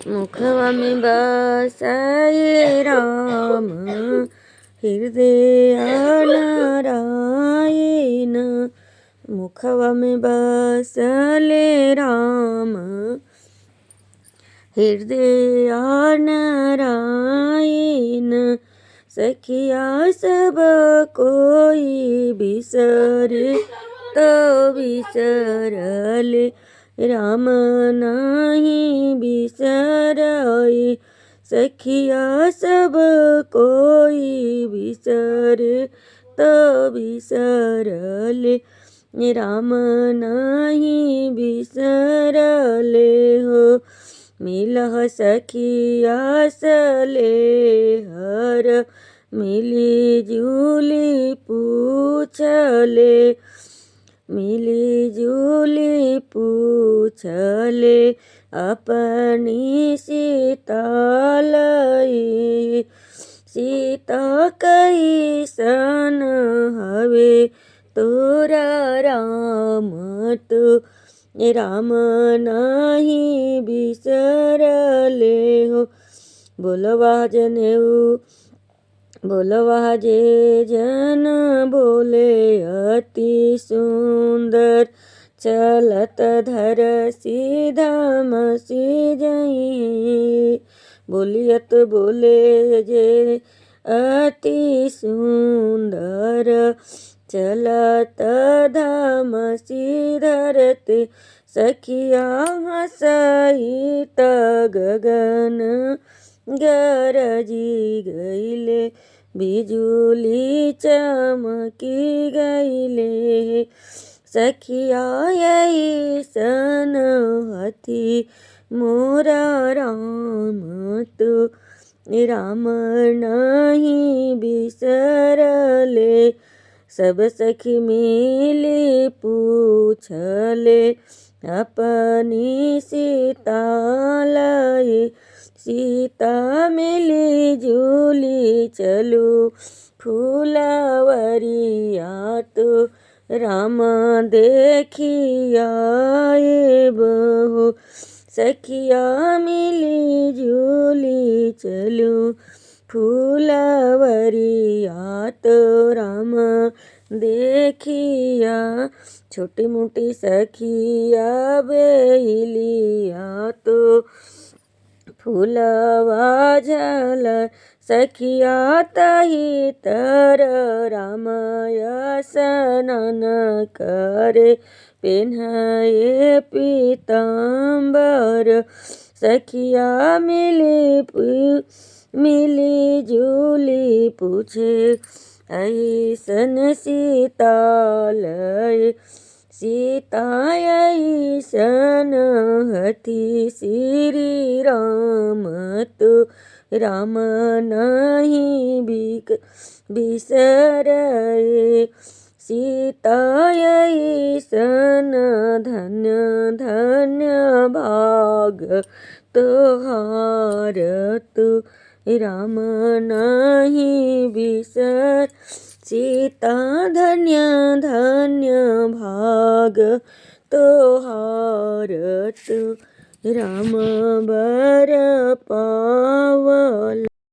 मुखवा में बसाए राम हृदय नारायण। मुखवा में बसले राम हृदय नारायण। सखिया सब कोई बिसरे तो बिसरले राम नहीं बिसराए। सखिया सब कोई बिसरे तो बिसरले राम नहीं बिसरले हो। मिलह सखिया सले हर मिली जुली पूछले। मिली जुली पूछले अपनी सीता लई। सीता कैसन हवे तोरा राम तो राम नहीं बिसरले हो। बोलवा जनेऊ बोलवा जे जन बोले अति सुंदर। चलत धर सीधा मसी जई। बोलियत बोले जे अति सुंदर। चलत धाम धरते सखिया हसई त गगन गरजी गईले। बिजुली चमकी गईले सखिया ऐसन हथी मोरा राम तो राम नहीं बिसरले। सब सखी मिली पूछले अपनी सीता लई। सीता मिली जुली चलू फूलवरिया तो राम देखिया बहु। सखिया मिली जुली चलू फूलवरिया तो राम देखिया। छोटी मोटी सखिया बेलिया तो फूलवा झल। सखिया तही तर रामय स्नान करे पेन्हाए पीताम्बर। सखिया मिली जुली पूछे ऐसन सीता लई। सीता ऐसन हथी श्री राम तो राम नहीं बिसरए। सीता ऐसन धन्य धन्य भाग तोहार तो राम नहीं बिसर। सीता धन्य धन्य भाग तोहार तो राम बर पावल।